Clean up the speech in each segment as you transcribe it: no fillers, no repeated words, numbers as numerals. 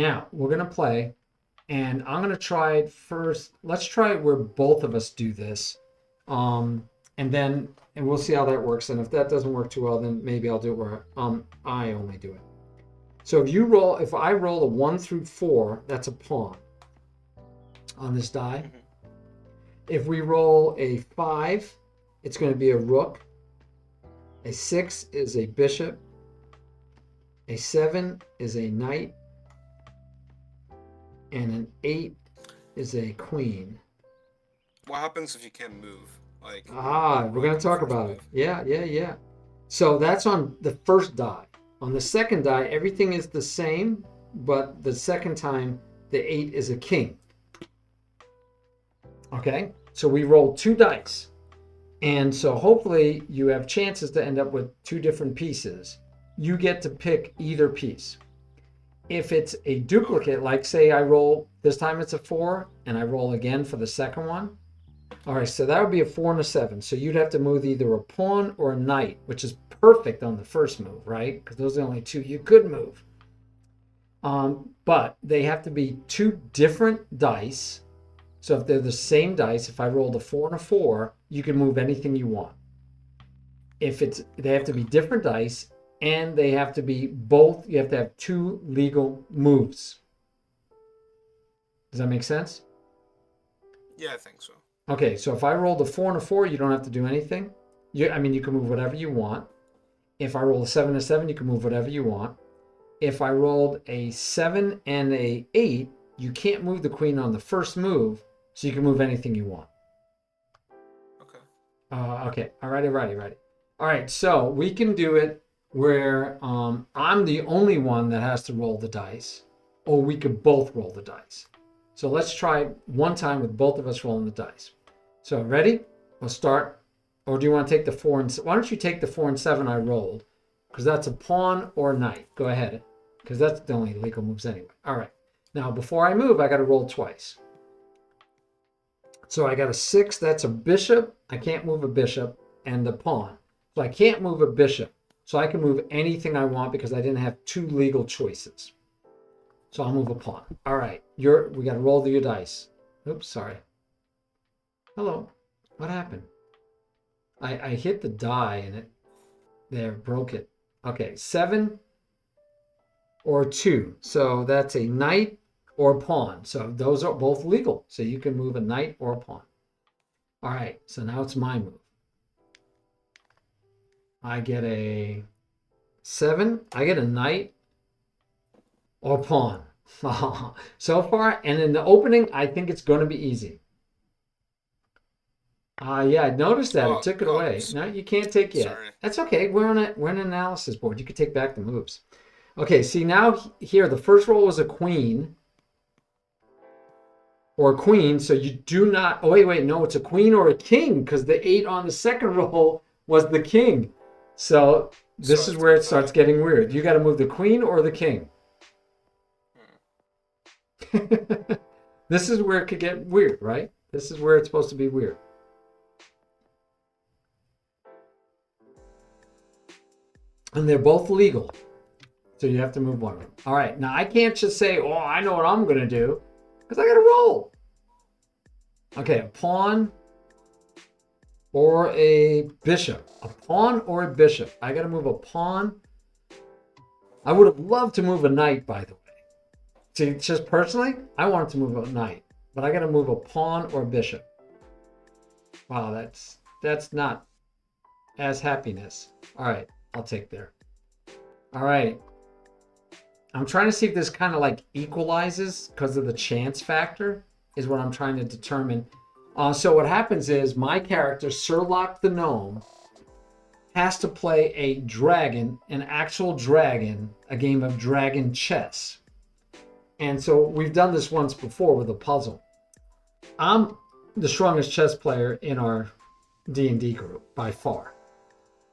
Now we're going to play, and I'm going to try it first. Let's try it where both of us do this. And we'll see how that works. And if that doesn't work too well, then maybe I'll do it where I only do it. So if I roll a 1 through 4, that's a pawn on this die. Mhm. If we roll a 5, it's going to be a rook. A 6 is a bishop. A 7 is a knight. And an 8 is a queen. What happens if you can't move? Like, We're going to talk first about move. it. Yeah. So that's on the first die. On the second die, everything is the same, but the second time, the 8 is a king. Okay? So we roll 2 dice. And so hopefully you have chances to end up with 2 different pieces. You get to pick either piece. If it's a duplicate, like say I roll, this time it's a 4, and I roll again for the second one. All right, so that would be a 4 and a 7. So you'd have to move either a pawn or a knight, which is perfect on the first move, right? Because those are the only 2 you could move. But they have to be 2 different dice. So if they're the same dice, if I rolled a 4 and a 4, you can move anything you want. They have to be different dice, and they have to be both. You have to have 2 legal moves. Does that make sense? Yeah, I think so. Okay, so if I rolled a 4 and a 4, you don't have to do anything. You can move whatever you want. If I roll a 7 and a 7, you can move whatever you want. If I rolled a 7 and a 8, you can't move the queen on the first move, so you can move anything you want. Okay. Okay, all righty. All right, so we can do it where I'm the only one that has to roll the dice, or we could both roll the dice. So let's try one time with both of us rolling the dice. So ready? We'll start. Or do you want to take the 4 and... Why don't you take the 4 and 7 I rolled? Because that's a pawn or a knight. Go ahead. Because that's the only legal moves anyway. All right. Now, before I move, I got to roll twice. So I got a 6. That's a bishop. I can't move a bishop. And the pawn. So I can't move a bishop. So I can move anything I want because I didn't have 2 legal choices. So I'll move a pawn. All right. We got to roll your dice. Oops, sorry. Hello. What happened? I hit the die and it broke it. Okay, 7 or 2. So that's a knight or a pawn. So those are both legal. So you can move a knight or a pawn. All right, so now it's my move. I get a 7. I get a knight or pawn. So far, and in the opening, I think it's going to be easy. Yeah, I noticed that. It took it away. No, you can't take yet. Sorry. That's okay. We're on an analysis board. You can take back the moves. Okay, see now here, the first roll was a queen. Or a queen, so you do not... Oh, wait, no, it's a queen or a king, because the 8 on the second roll was the king. So this is where it starts getting weird. You got to move the queen or the king. This is where it could get weird, right? This is where it's supposed to be weird. And they're both legal. So you have to move one of them. All right. Now, I can't just say, oh, I know what I'm going to do. Because I got to roll. Okay. A pawn or a bishop. A pawn or a bishop. I got to move a pawn. I would have loved to move a knight, by the way. See, just personally, I wanted to move a knight. But I got to move a pawn or a bishop. Wow, that's not as happiness. All right. I'll take there. All right. I'm trying to see if this kind of like equalizes because of the chance factor is what I'm trying to determine. So what happens is my character, Sherlock the Gnome, has to play a dragon, an actual dragon, a game of dragon chess. And so we've done this once before with a puzzle. I'm the strongest chess player in our D&D group by far.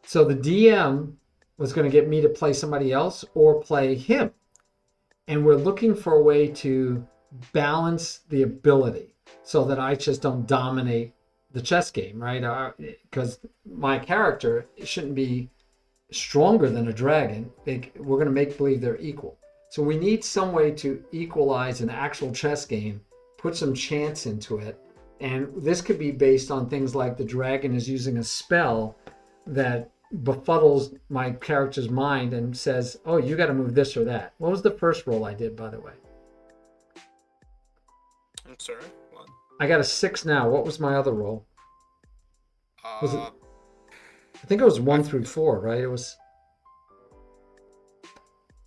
So the DM was going to get me to play somebody else or play him. And we're looking for a way to balance the ability so that I just don't dominate the chess game, right? Because my character shouldn't be stronger than a dragon. We're going to make believe they're equal. So we need some way to equalize an actual chess game, put some chance into it. And this could be based on things like the dragon is using a spell that befuddles my character's mind and says, oh, you got to move this or that. What was the first roll I did, by the way? I'm sorry. What? I got a 6 now. What was my other roll? Was it? Uh, I think it was 1 through 4, right? It was.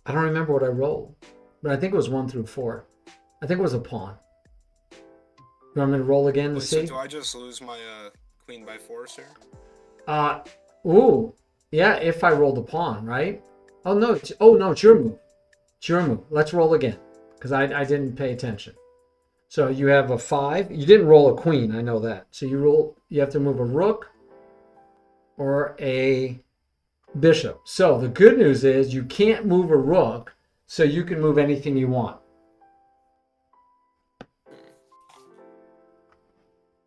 I don't remember what I rolled, but I think it was 1 through 4. I think it was a pawn. You want me to roll again to wait, so see? do I just lose my queen by force here? Ooh, yeah. If I rolled a pawn, right? Oh no, it's your move. It's your move. Let's roll again, because I didn't pay attention. So you have a 5. You didn't roll a queen, I know that. So you have to move a rook or a bishop. So the good news is you can't move a rook, so you can move anything you want.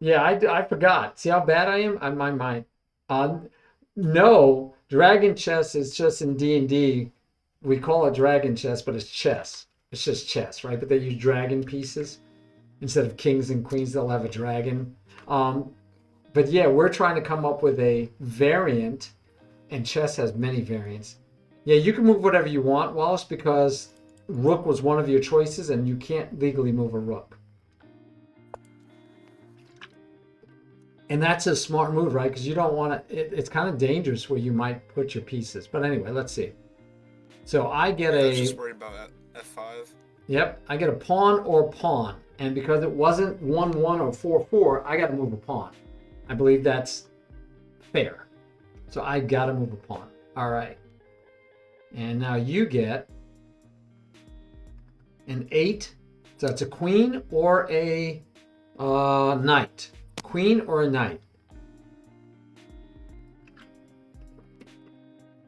Yeah, I forgot. See how bad I am on my mind. No, dragon chess is just in D&D. We call it dragon chess, but it's chess. It's just chess, right? But they use dragon pieces. Instead of kings and queens, they'll have a dragon. But yeah, we're trying to come up with a variant, and chess has many variants. Yeah, you can move whatever you want, Wallace, because rook was one of your choices, and you can't legally move a rook. And that's a smart move, right? Because you don't want to, it's kind of dangerous where you might put your pieces. But anyway, let's see. So I get I was just worried about f5. Yep, I get a pawn or pawn. And because it wasn't 1-1 or 4-4, I got to move a pawn. I believe that's fair. So I got to move a pawn. All right. And now you get an 8. So it's a queen or a knight. Queen or a knight.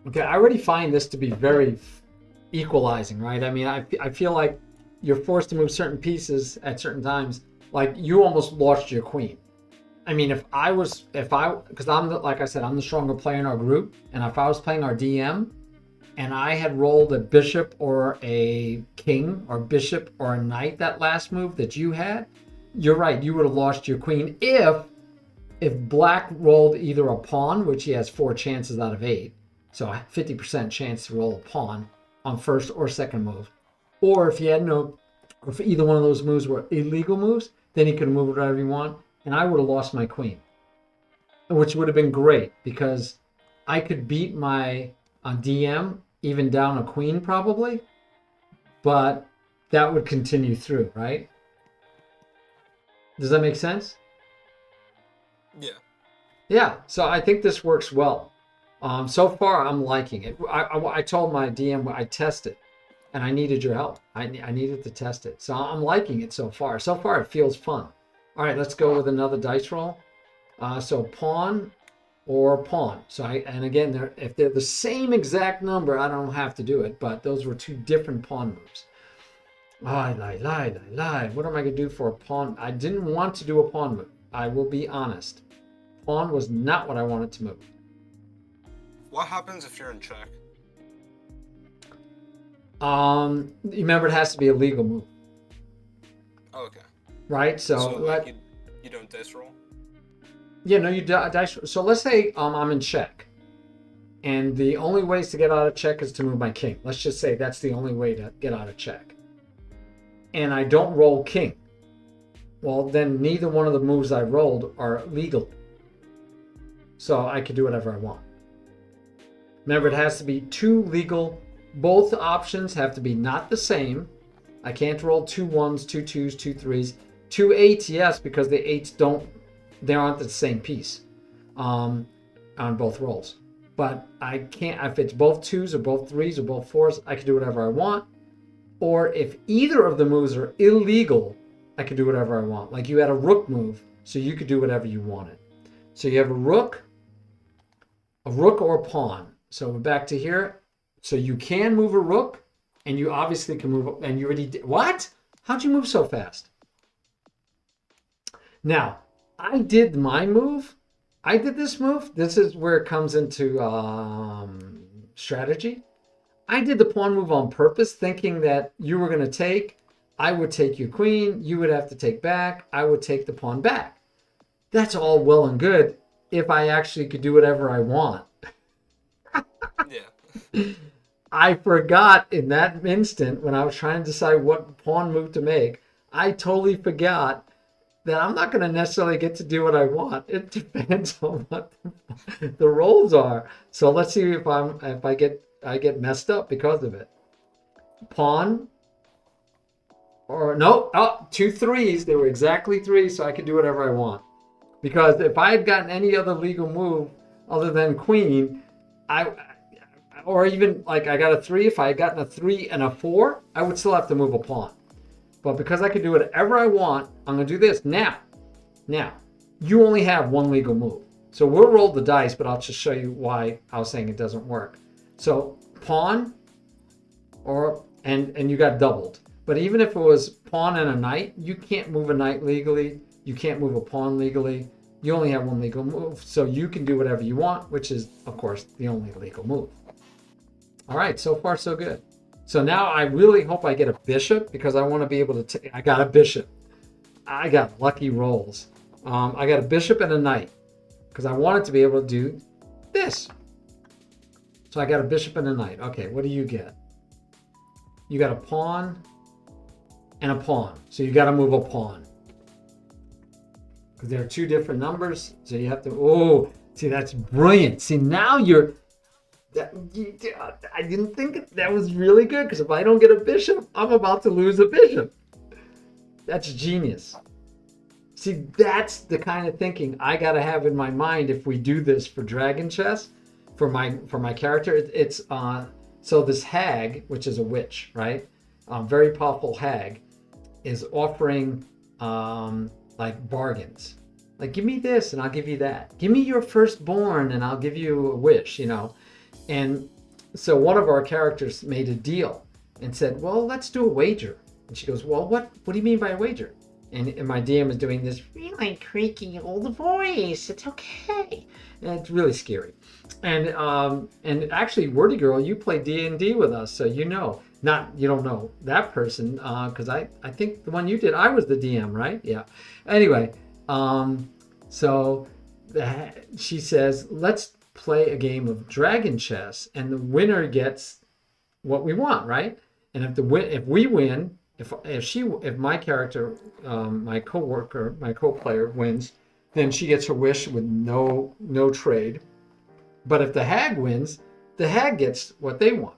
Okay, I already find this to be very equalizing, right? I mean, I feel like you're forced to move certain pieces at certain times. Like you almost lost your queen. I mean, because like I said, I'm the stronger player in our group, and if I was playing our DM, and I had rolled a bishop or a king or bishop or a knight that last move that you had, you're right, you would have lost your queen if black rolled either a pawn, which he has 4 chances out of 8, so a 50% chance to roll a pawn on first or second move. Or if if either one of those moves were illegal moves, then he could move whatever he want, and I would have lost my queen, which would have been great because I could beat my DM even down a queen probably, but that would continue through, right? Does that make sense? Yeah. Yeah, so I think this works well. So far, I'm liking it. I told my DM I test it, and I needed your help. I needed to test it. So I'm liking it so far. So far, it feels fun. All right, let's go with another dice roll. So pawn or pawn. So and again, if they're the same exact number, I don't have to do it, but those were 2 different pawn moves. Lie. What am I going to do for a pawn? I didn't want to do a pawn move. I will be honest. Pawn was not what I wanted to move. What happens if you're in check? Remember, it has to be a legal move. Oh, okay. Right? So like you don't dice roll? Yeah, no, you dice. So let's say I'm in check. And the only ways to get out of check is to move my king. Let's just say that's the only way to get out of check. And I don't roll king. Well, then neither one of the moves I rolled are legal. So I can do whatever I want. Remember, it has to be 2 legal. Both options have to be not the same. I can't roll 2 1s, 2 2s, 2 3s. 2 8s, yes, because the 8s they aren't the same piece on both rolls. But I can't, if it's both 2s or both 3s or both 4s, I can do whatever I want. Or if either of the moves are illegal, I can do whatever I want. Like you had a rook move, so you could do whatever you wanted. So you have a rook or a pawn. So we're back to here. So you can move a rook, and you obviously can move, and you already did. What? How'd you move so fast? Now, I did my move. I did this move. This is where it comes into strategy. I did the pawn move on purpose, thinking that you were going to take, I would take your queen, you would have to take back, I would take the pawn back. That's all well and good if I actually could do whatever I want. Yeah. I forgot in that instant when I was trying to decide what pawn move to make, I totally forgot that I'm not going to necessarily get to do what I want. It depends on what the roles are. So let's see if I get messed up because of it. Pawn, or no, oh, 2 3s. They were exactly 3, so I could do whatever I want. Because if I had gotten any other legal move other than queen, or even like I got a 3, if I had gotten a 3 and a 4, I would still have to move a pawn. But because I can do whatever I want, I'm going to do this. Now, you only have one legal move. So we'll roll the dice, but I'll just show you why I was saying it doesn't work. So pawn, and you got doubled. But even if it was pawn and a knight, you can't move a knight legally. You can't move a pawn legally. You only have one legal move. So you can do whatever you want, which is, of course, the only legal move. All right, so far so good. So now I really hope I get a bishop because I want to be able to take. I got a bishop. I got lucky rolls. I got a bishop and a knight because I wanted to be able to do this. So I got a bishop and a knight. Okay, what do you get? You got a pawn and a pawn. So you got to move a pawn because there are 2 different numbers. So you have to. Oh, see, that's brilliant. See, now you're. I didn't think that was really good because if I don't get a bishop, I'm about to lose a bishop. That's genius. See, that's the kind of thinking I got to have in my mind if we do this for Dragon Chess, for my character. It's so this hag, which is a witch, right? Very powerful hag, is offering like bargains. Like, give me this and I'll give you that. Give me your firstborn and I'll give you a wish, you know. And so one of our characters made a deal and said, well, let's do a wager. And she goes, well, what do you mean by a wager? And my DM is doing this really creaky old voice. It's okay. And it's really scary. And actually, Wordy Girl, you play D&D with us, so you know. You don't know that person, because I think the one you did, I was the DM, right? Yeah. Anyway, so she says, let's play a game of Dragon Chess, and the winner gets what we want, right? And if we win, if my character, my coworker, my co-player wins, then she gets her wish with no trade. But if the hag wins, the hag gets what they want.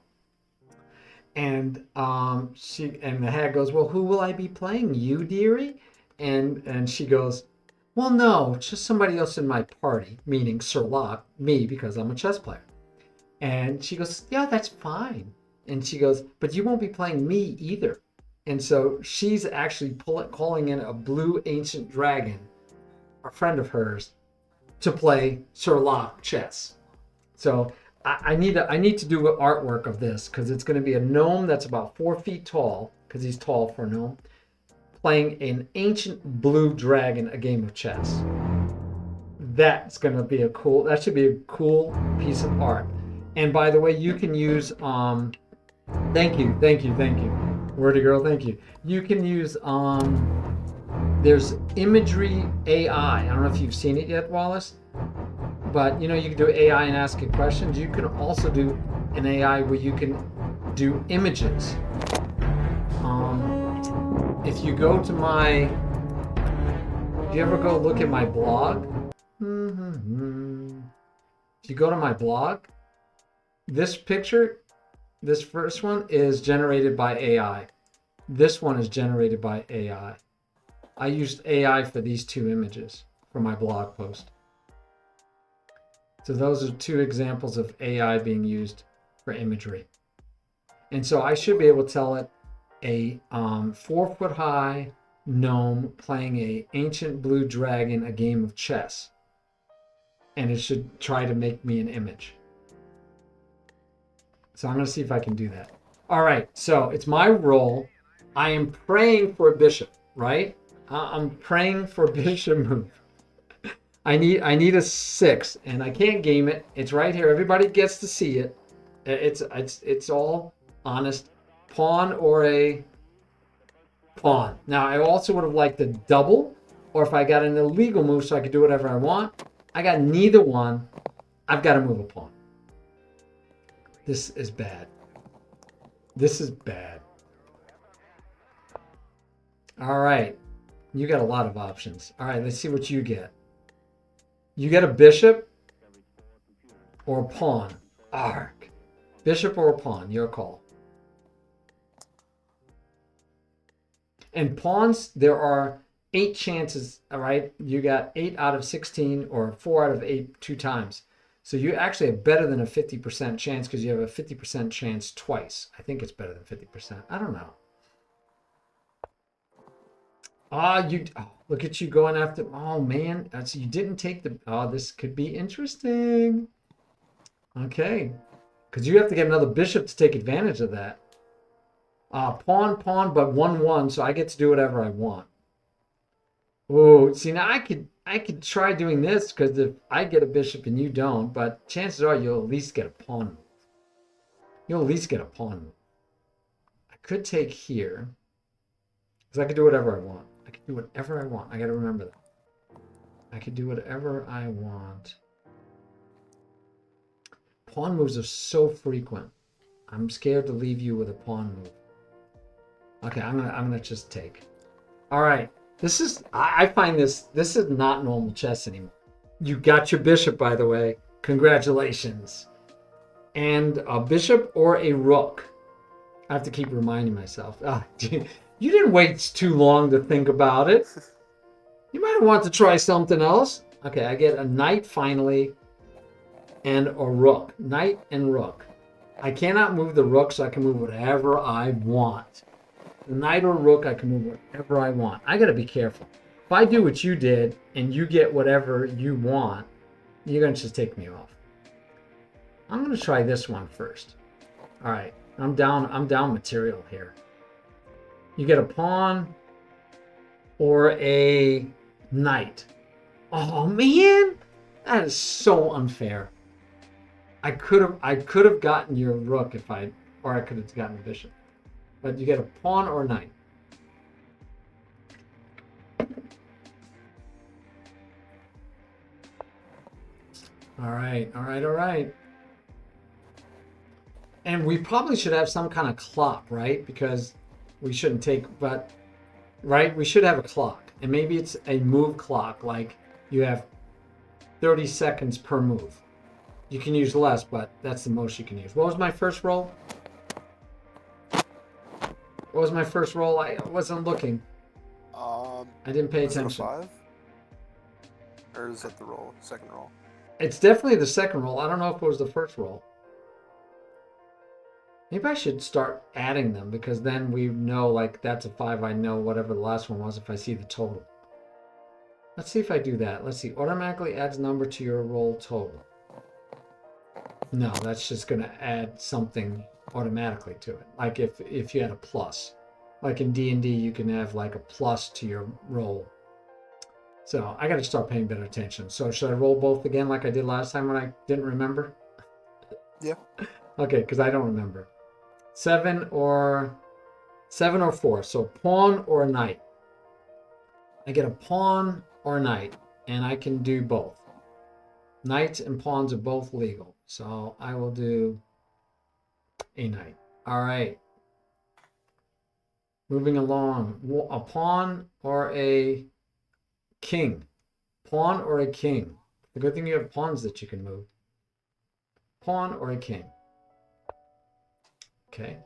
And the hag goes, well, who will I be playing? You, dearie? And she goes, well, no, just somebody else in my party, meaning Sir Locke, me, because I'm a chess player. And she goes, yeah, that's fine. And she goes, but you won't be playing me either. And so she's actually calling in a blue ancient dragon, a friend of hers, to play Sir Locke chess. So I need to do artwork of this because it's going to be a gnome that's about 4 feet tall, because he's tall for a gnome, playing an ancient blue dragon a game of chess. That should be a cool piece of art. And by the way, you can use thank you Wordy Girl, thank you. You can use there's Imagery AI. I don't know if you've seen it yet, Wallace, but you can do AI and ask it questions. You can also do an AI where you can do images. If you go to if you ever go look at my blog, if you go to my blog, this picture, this first one is generated by AI. This one is generated by AI. I used AI for these 2 images for my blog post. So those are 2 examples of AI being used for imagery. And so I should be able to tell it a 4-foot-high gnome playing a ancient blue dragon a game of chess. And it should try to make me an image. So I'm going to see if I can do that. All right, so it's my roll. I am praying for a bishop, right? I'm praying for a bishop move. I need a 6, and I can't game it. It's right here. Everybody gets to see it. It's all honest. Pawn or a pawn. Now, I also would have liked the double, or if I got an illegal move so I could do whatever I want. I got neither one. I've got to move a pawn. This is bad. This is bad. All right. You got a lot of options. All right, let's see what you get. You get a bishop or a pawn. Arg. Bishop or a pawn, your call. And pawns, there are 8 chances, all right? You got 8 out of 16 or 4 out of 8 2 times. So you actually have better than a 50% chance because you have a 50% chance twice. I think it's better than 50%. I don't know. Look at you going after. Oh man, you didn't take the. Oh, this could be interesting. Okay, because you have to get another bishop to take advantage of that. Pawn, but 1-1, so I get to do whatever I want. Oh, see now I could try doing this because if I get a bishop and you don't, but chances are you'll at least get a pawn move. You'll at least get a pawn move. I could take here because I could do whatever I want. I could do whatever I want. I got to remember that. I could do whatever I want. Pawn moves are so frequent. I'm scared to leave you with a pawn move. Okay, I'm gonna just take. All right, this is. I find this is not normal chess anymore. You got your bishop, by the way. Congratulations. And a bishop or a rook. I have to keep reminding myself. You didn't wait too long to think about it. You might want to try something else. Okay, I get a knight finally and a rook. Knight and rook. I cannot move the rook, so I can move whatever I want. The knight or rook, I can move whatever I want. I got to be careful. If I do what you did and you get whatever you want, you're going to just take me off. I'm going to try this one first. All right, I'm down material here. You get a pawn or a knight. Oh man, that is so unfair. I could have gotten your rook or I could have gotten the bishop. But you get a pawn or a knight. All right. And we probably should have some kind of clock, right? Because we shouldn't take, but, right? We should have a clock. And maybe it's a move clock, like you have 30 seconds per move. You can use less, but that's the most you can use. What was my first roll? What was my first roll? I wasn't looking. I didn't pay attention. Is it a 5? Or is that the roll? Second roll? It's definitely the second roll. I don't know if it was the first roll. Maybe I should start adding them because then we know like that's a 5. I know whatever the last one was if I see the total. Let's see if I do that. Let's see. Automatically adds number to your roll total. No, that's just going to add something automatically to it. Like if you had a plus. Like in D&D, you can have like a plus to your roll. So I got to start paying better attention. So should I roll both again like I did last time when I didn't remember? Yeah. Okay, because I don't remember. 7 or 4. So pawn or knight. I get a pawn or knight, and I can do both. Knights and pawns are both legal. So I will do a knight. All right. Moving along. A pawn or a king. Pawn or a king. The good thing you have pawns that you can move. Pawn or a king. Okay.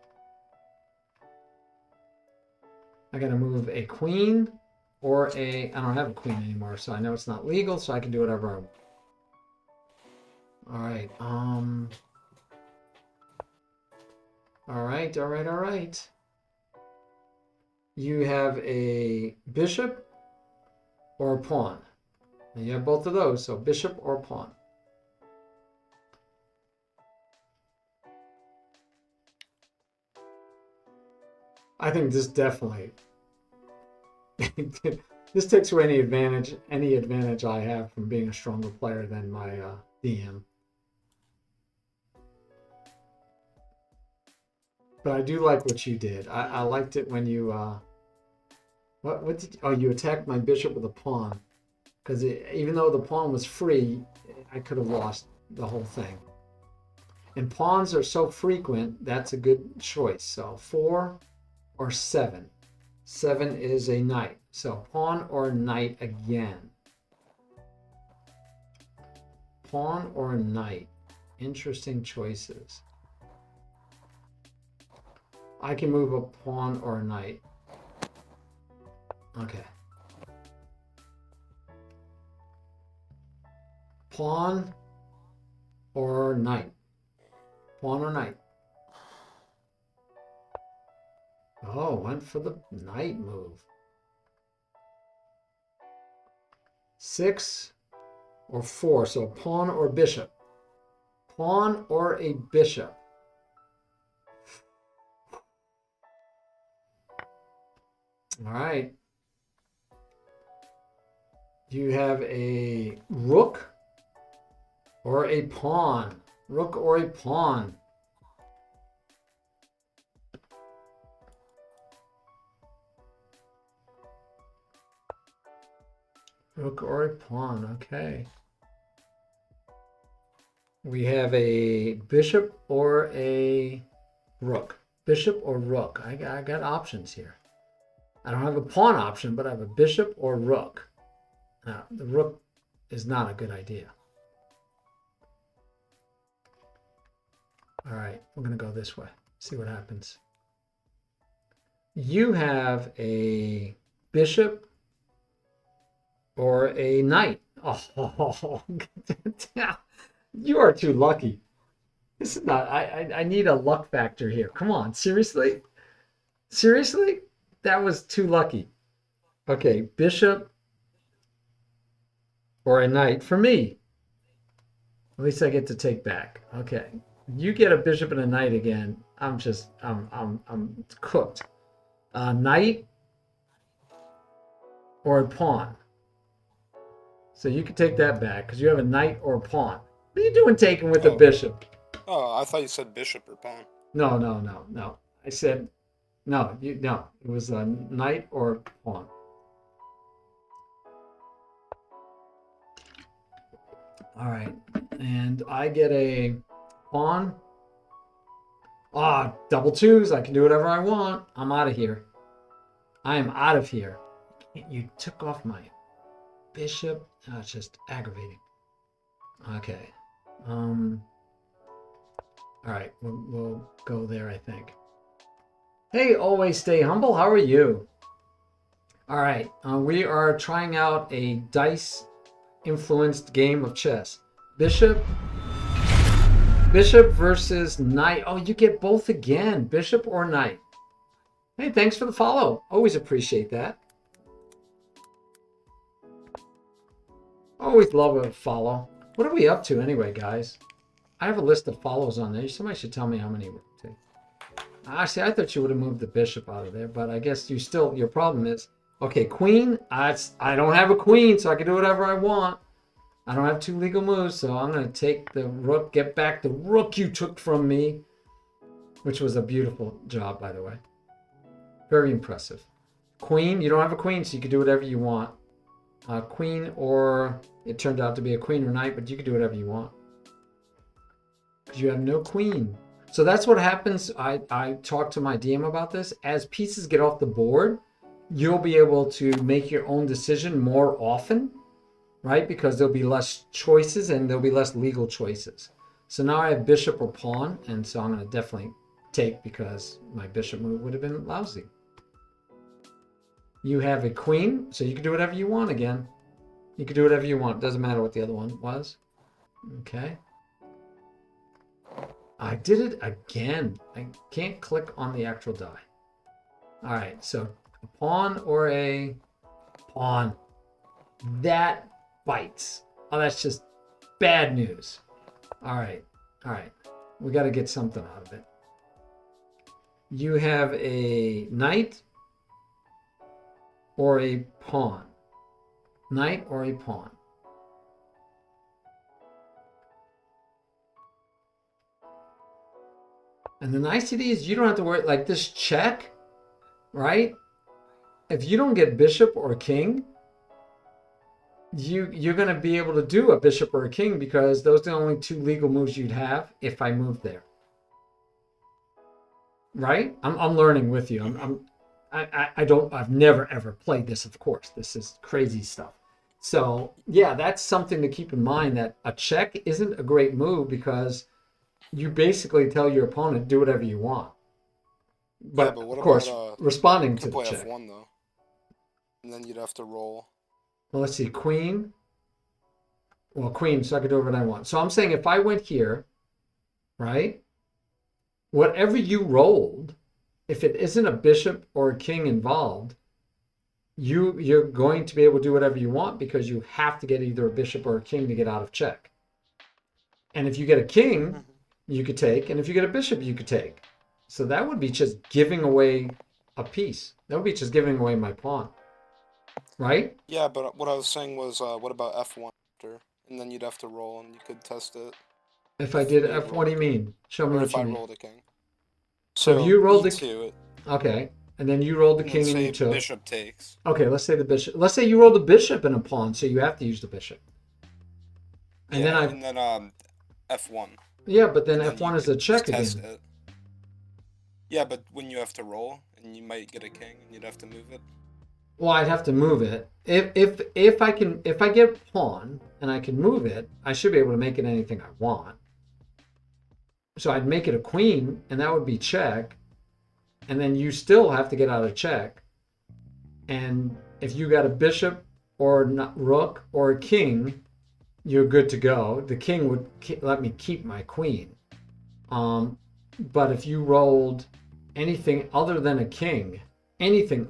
I gotta move a queen or I don't have a queen anymore, so I know it's not legal, so I can do whatever I want. All right. All right. You have a bishop or a pawn. And you have both of those, so bishop or pawn. I think this definitely this takes away any advantage I have from being a stronger player than my DM. But I do like what you did. I liked it when you what did you attacked my bishop with a pawn. Because even though the pawn was free, I could have lost the whole thing. And pawns are so frequent, that's a good choice. So 4 or 7. 7 is a knight. So pawn or knight again. Pawn or knight. Interesting choices. I can move a pawn or a knight. Okay. Pawn or knight. Pawn or knight. Oh, went for the knight move. 6 or 4. So pawn or bishop. Pawn or a bishop. All right. Do you have a rook or a pawn? Rook or a pawn? Rook or a pawn, okay. We have a bishop or a rook. Bishop or rook. I got options here. I don't have a pawn option, but I have a bishop or rook. Now, the rook is not a good idea. All right, we're going to go this way. See what happens. You have a bishop or a knight. Oh, you are too lucky. This is not, I need a luck factor here. Come on, seriously? Seriously? That was too lucky. Okay, bishop or a knight for me. At least I get to take back. Okay. You get a bishop and a knight again. I'm cooked. Knight or a pawn. So you can take that back because you have a knight or a pawn. What are you doing taking with a bishop? Oh, I thought you said bishop or pawn. No. I said no. No. It was a knight or a pawn. All right, and I get a pawn. Ah, double twos. I can do whatever I want. I'm out of here. I am out of here. You took off my bishop. Oh, it's just aggravating. Okay. All right, we'll go there, I think. Hey, always stay humble. How are you? All right, we are trying out a dice influenced game of chess. Bishop versus knight. Oh, you get both again. Bishop or knight. Hey, thanks for the follow. Always appreciate that. Always love a follow. What are we up to anyway, guys? I have a list of follows on there. Somebody should tell me how many we're up to. Actually, I thought you would have moved the bishop out of there, but I guess you still, your problem is, okay, queen. I don't have a queen, so I can do whatever I want. I don't have 2 legal moves, so I'm going to take the rook, get back the rook you took from me, which was a beautiful job, by the way. Very impressive. Queen, you don't have a queen, so you can do whatever you want. Queen, or it turned out to be a queen or knight, but you can do whatever you want. Because you have no queen. So that's what happens. I talked to my DM about this. As pieces get off the board, you'll be able to make your own decision more often, right? Because there'll be less choices and there'll be less legal choices. So now I have bishop or pawn, and so I'm going to definitely take because my bishop move would have been lousy. You have a queen, so you can do whatever you want again. You can do whatever you want. Doesn't matter what the other one was. Okay. I did it again. I can't click on the actual die. All right, so a pawn or a pawn. That bites. Oh, that's just bad news. All right. We got to get something out of it. You have a knight or a pawn. Knight or a pawn. And the nicety is you don't have to worry, like this check, right? If you don't get bishop or king, you're going to be able to do a bishop or a king because those are the only two legal moves you'd have if I moved there. Right? I'm learning with you. I've never ever played this, of course. This is crazy stuff. So yeah, that's something to keep in mind, that a check isn't a great move because you basically tell your opponent do whatever you want. But, but what of course, about, responding You to could the play check. F1 though, and then you'd have to roll. Well, let's see, queen. Well, queen, so I could do whatever I want. So I'm saying if I went here, right? Whatever you rolled, if it isn't a bishop or a king involved, you're going to be able to do whatever you want because you have to get either a bishop or a king to get out of check. And if you get a king, you could take, and if you get a bishop, you could take. So that would be just giving away a piece. That would be just giving away my pawn, right? Yeah, but what I was saying was, what about F1 after? And then you'd have to roll, and you could test it. If I did you F, what do you rolled- mean? Show me Or what if you I mean. rolled a king. So if you rolled the E2, okay, and then you rolled the and king then and say you took. bishop takes. Okay, let's say the bishop. Let's say you rolled a bishop and a pawn, so you have to use the bishop. And then F1. yeah, but then And F1 you is a could check just test again. it. Yeah, but when you have to roll, and you might get a king, and you'd have to move it. Well, I'd have to move it. If I get pawn and I can move it, I should be able to make it anything I want. So I'd make it a queen, and that would be check. And then you still have to get out of check. And if you got a bishop or rook or a king, you're good to go. The king would let me keep my queen. But if you rolled anything other than a king,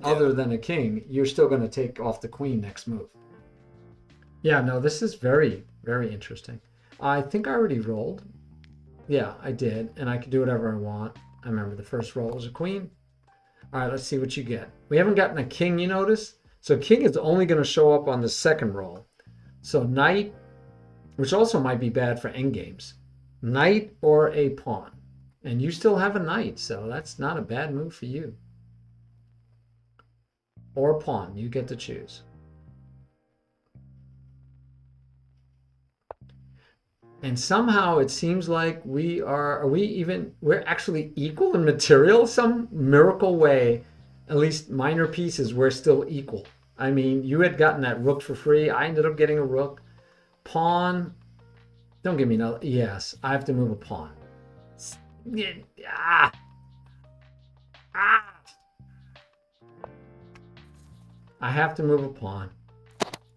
other than a king, you're still going to take off the queen next move. Yeah, no, this is very, very interesting. I think I already rolled. Yeah, I did. And I can do whatever I want. I remember the first roll was a queen. All right, let's see what you get. We haven't gotten a king, you notice? So king is only going to show up on the second roll. So knight, which also might be bad for endgames. Knight or a pawn. And you still have a knight, so that's not a bad move for you. Or a pawn, you get to choose. And somehow it seems like we're actually equal in material, some miracle way, at least minor pieces, we're still equal. I mean, you had gotten that rook for free. I ended up getting a rook. Pawn, don't give me no, yes, I have to move a pawn. I have to move a pawn.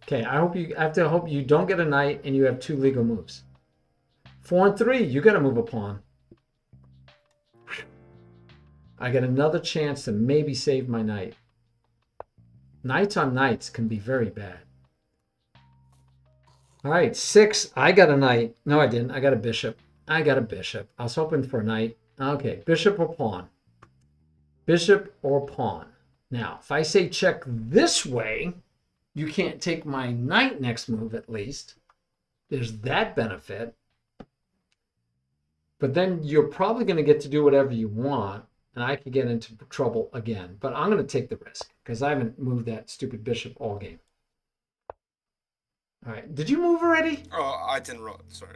Okay, I have to hope you don't get a knight and you have two legal moves. 4 and 3, you got to move a pawn. I get another chance to maybe save my knight. Knights on knights can be very bad. All right, 6, I got a knight. No, I didn't. I got a bishop. I was hoping for a knight. Okay, bishop or pawn? Bishop or pawn? Now, if I say check this way, you can't take my knight next move at least. There's that benefit. But then you're probably going to get to do whatever you want, and I could get into trouble again. But I'm going to take the risk because I haven't moved that stupid bishop all game. All right, did you move already? Oh, I didn't roll. Sorry.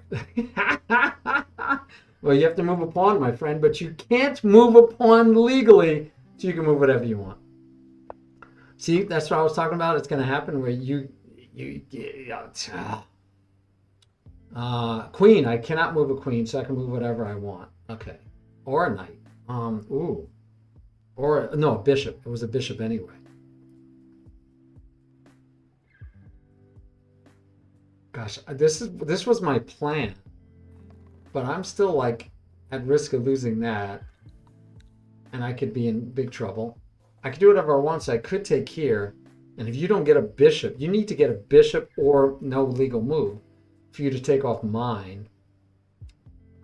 Well, you have to move a pawn, my friend, but you can't move a pawn legally, so you can move whatever you want. See, that's what I was talking about. It's going to happen where queen. I cannot move a queen, so I can move whatever I want. Okay, or a knight. Or no, a bishop. It was a bishop anyway. Gosh, this was my plan, but I'm still like at risk of losing that, and I could be in big trouble. I could do whatever I want, so I could take here, and if you don't get a bishop, you need to get a bishop or no legal move for you to take off mine.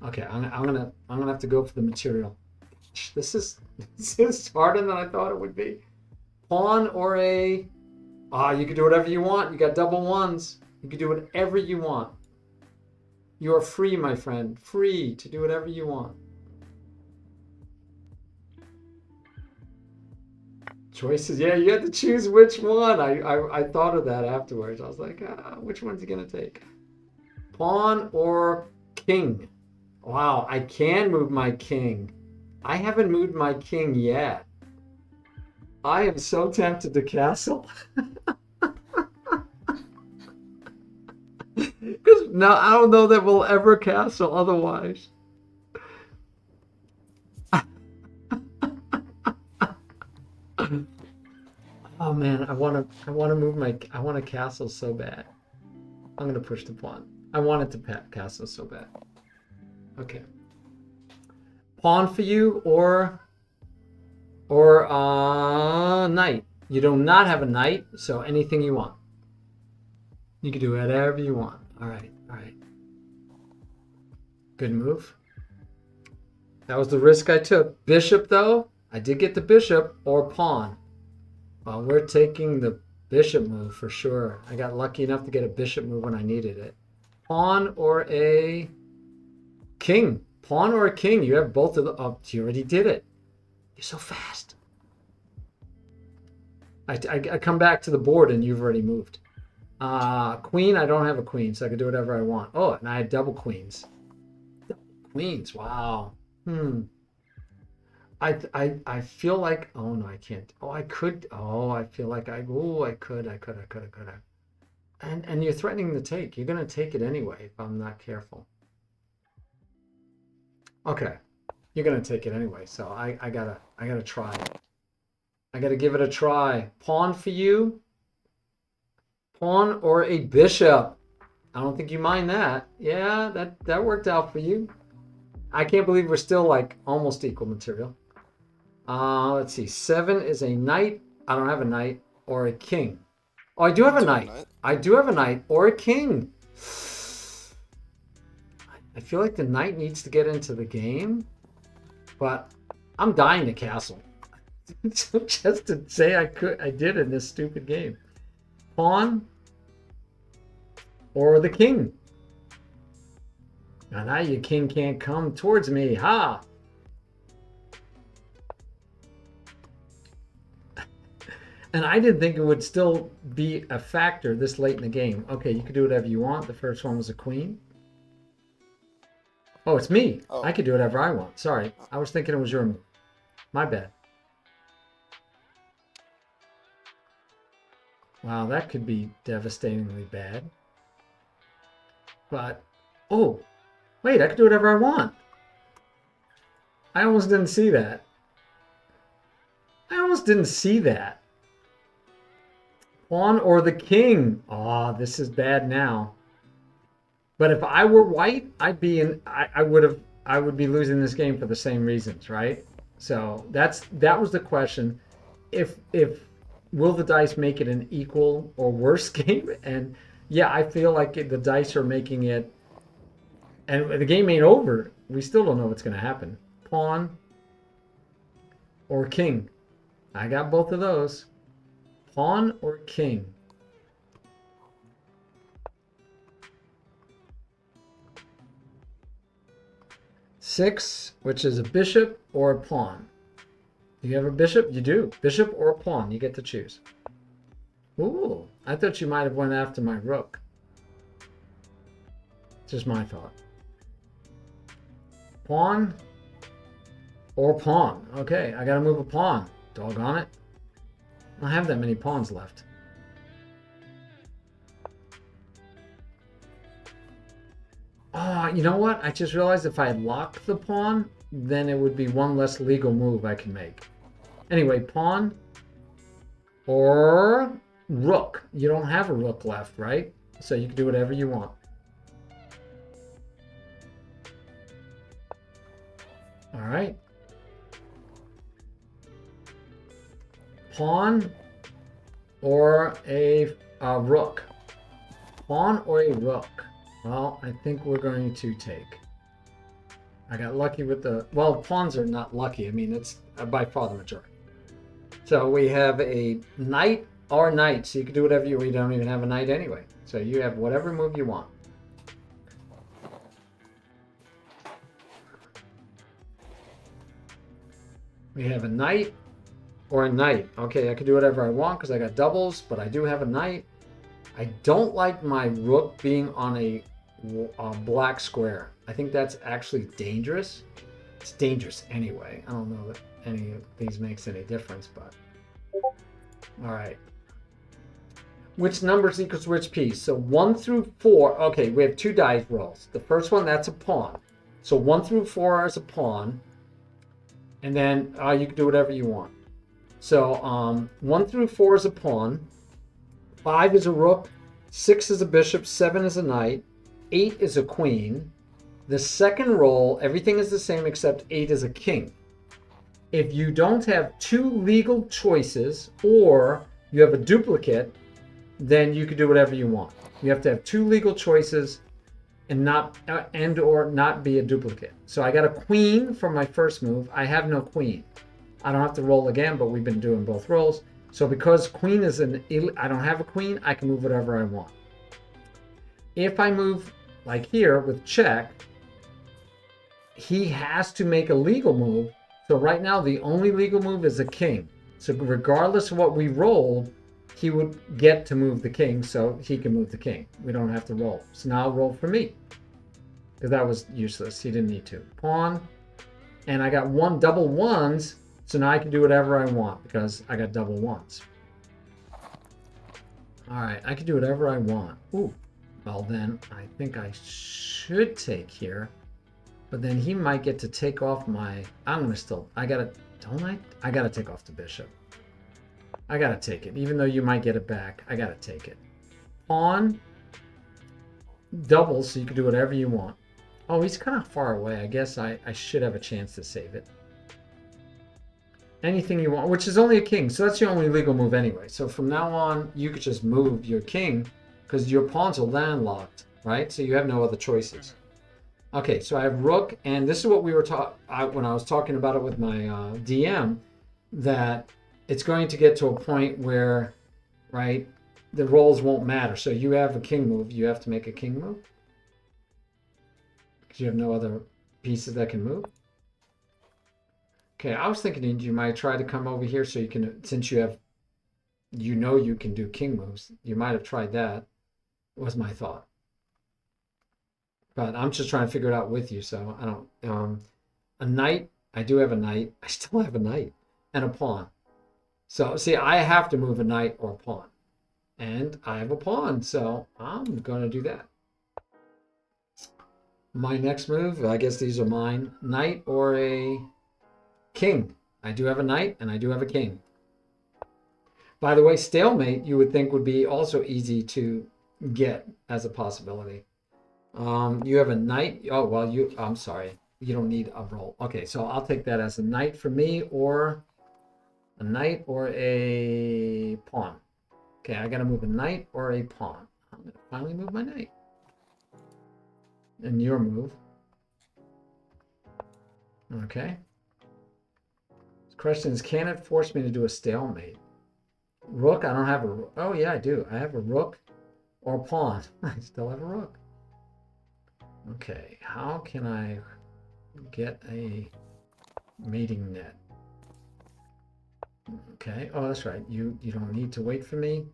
Okay, I'm gonna have to go for the material. This is harder than I thought it would be. Pawn or a you can do whatever you want. You got double ones. You can do whatever you want. You are free, my friend. Free to do whatever you want. Choices. Yeah, you had to choose which one. I thought of that afterwards. I was like, which one's he gonna take? Pawn or king? Wow, I can move my king. I haven't moved my king yet. I am so tempted to castle. Because now I don't know that we'll ever castle otherwise. Oh man, I want to move my, I want to castle so bad. I'm gonna push the pawn. I wanted to castle so bad. Okay. Pawn for you or knight. You do not have a knight, so anything you want. You can do whatever you want. All right, all right. Good move. That was the risk I took. Bishop though, I did get the bishop or pawn. Well, we're taking the bishop move for sure. I got lucky enough to get a bishop move when I needed it. Pawn or a king. Pawn or a king. You have both of the... Oh, you already did it. You're so fast. I come back to the board and you've already moved. Queen, I don't have a queen, so I can do whatever I want. Oh, and I had double queens. Double queens, wow. I feel like, oh no, I can't. Oh, I could. Oh, I feel like I could. And you're threatening to take. You're gonna take it anyway if I'm not careful. Okay, you're gonna take it anyway. So I gotta try. I gotta give it a try. Pawn for you. Pawn or a bishop. I don't think you mind that. Yeah, that worked out for you. I can't believe we're still like almost equal material. Let's see. 7 is a knight. I don't have a knight or a king. Oh, I do have a knight. I do have a knight or a king. I feel like the knight needs to get into the game, but I'm dying to castle. Just to say I did in this stupid game. Pawn or the king. Now your king can't come towards me. Ha! And I didn't think it would still be a factor this late in the game. Okay, you can do whatever you want. The first one was a queen. Oh, it's me. Oh. I could do whatever I want. Sorry. I was thinking it was your move. My bad. Wow, that could be devastatingly bad. But, oh, wait, I could do whatever I want. I almost didn't see that. Pawn or the king. Oh, this is bad now. But if I were white, I'd be in. I would be losing this game for the same reasons, right? So that was the question. If will the dice make it an equal or worse game? And yeah, I feel like the dice are making it. And the game ain't over. We still don't know what's going to happen. Pawn or king. I got both of those. Pawn or king? Six, which is a bishop or a pawn. Do you have a bishop? You do. Bishop or a pawn. You get to choose. Ooh, I thought you might have went after my rook. Just my thought. Pawn or pawn. Okay, I gotta move a pawn. Doggone it. I don't have that many pawns left. Oh, you know what? I just realized if I lock the pawn, then it would be one less legal move I can make. Anyway, pawn or rook. You don't have a rook left, right? So you can do whatever you want. All right. Pawn or a rook. Pawn or a rook. Well, I think we're going to take. I got lucky with the... Well, pawns are not lucky. I mean, it's by far the majority. So we have a knight or knight. So you can do whatever you... We don't even have a knight anyway. So you have whatever move you want. We have a knight or a knight. Okay, I can do whatever I want because I got doubles, but I do have a knight. I don't like my rook being on a black square. I think that's actually dangerous. It's dangerous anyway. I don't know that any of these makes any difference, but all right. Which numbers equals which piece? So 1 through 4. Okay, we have 2 dice rolls. The first one, that's a pawn. So 1 through 4 is a pawn. And then you can do whatever you want. So 1 through 4 is a pawn. 5 is a rook. 6 is a bishop. 7 is a knight. 8 is a queen. The second roll, everything is the same except 8 is a king. If you don't have 2 legal choices or you have a duplicate, then you can do whatever you want. You have to have 2 legal choices and or not be a duplicate. So I got a queen for my first move. I have no queen. I don't have to roll again, but we've been doing both rolls. So because queen is I don't have a queen, I can move whatever I want. If I move like here with check, he has to make a legal move. So right now the only legal move is a king. So regardless of what we rolled, he would get to move the king, so he can move the king. We don't have to roll. So now I'll roll for me, because that was useless. He didn't need to. Pawn, and I got double ones, so now I can do whatever I want because I got double ones. All right, I can do whatever I want. Ooh, well then I think I should take here, but then he might get to take off my. Don't I? I gotta take off the bishop. I gotta take it. Even though you might get it back, I gotta take it. Pawn, double, so you can do whatever you want. Oh, he's kind of far away. I guess I should have a chance to save it. Anything you want, which is only a king, so that's your only legal move anyway. So from now on, you could just move your king because your pawns are landlocked, right? So you have no other choices. Okay, so I have rook, and this is what we were when I was talking about it with my DM, that it's going to get to a point where, right, the rolls won't matter. So you have a king move, you have to make a king move because you have no other pieces that can move. Okay, I was thinking you might try to come over here so you can, since you have, you can do king moves. You might have tried that, was my thought. But I'm just trying to figure it out with you, so I don't, a knight, I do have a knight. I still have a knight and a pawn. So, see, I have to move a knight or a pawn. And I have a pawn, so I'm going to do that. My next move, I guess these are mine. Knight or a king. I do have a knight and I do have a king. By the way, stalemate, you would think would be also easy to get as a possibility. You have a knight. Oh, well, I'm sorry. You don't need a roll. Okay, so I'll take that as a knight for me or a knight or a pawn. Okay, I got to move a knight or a pawn. I'm going to finally move my knight. And your move. Okay. The question is, can it force me to do a stalemate? Rook, I don't have a rook. Oh, yeah, I do. I have a rook or a pawn. I still have a rook. Okay, how can I get a mating net? Okay, oh, that's right. You don't need to wait for me.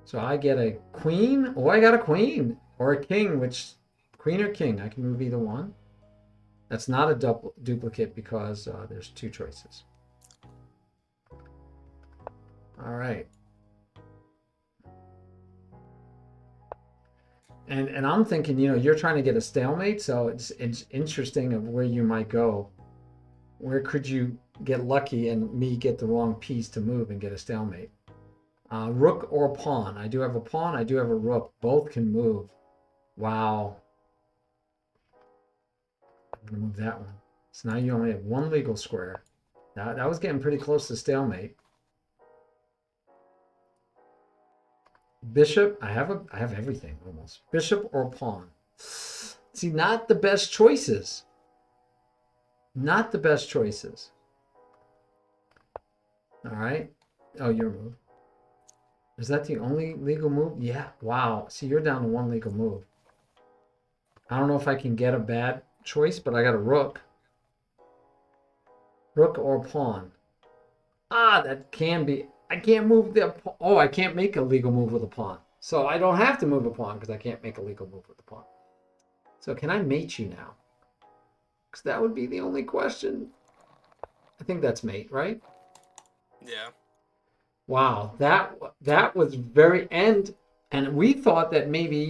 So I get a queen. Oh, I got a queen or a king, which queen or king. I can move either one. That's not a duplicate because there's 2 choices. All right. And I'm thinking, you're trying to get a stalemate, so it's interesting of where you might go. Where could you get lucky and me get the wrong piece to move and get a stalemate? Rook or pawn. I do have a pawn. I do have a rook. Both can move. Wow. I'm going to move that one. So now you only have 1 legal square. That was getting pretty close to stalemate. Bishop. I have everything almost. Bishop or pawn. See, not the best choices. Not the best choices. All right. Oh, your move. Is that the only legal move? Yeah. Wow. See, you're down to 1 legal move. I don't know if I can get a bad choice, but I got a rook. Rook or pawn. That can be. I can't move the. Oh, I can't make a legal move with a pawn. So I don't have to move a pawn because I can't make a legal move with a pawn. So can I mate you now? Because that would be the only question. I think that's mate, right? Yeah. Wow, that was very and we thought that maybe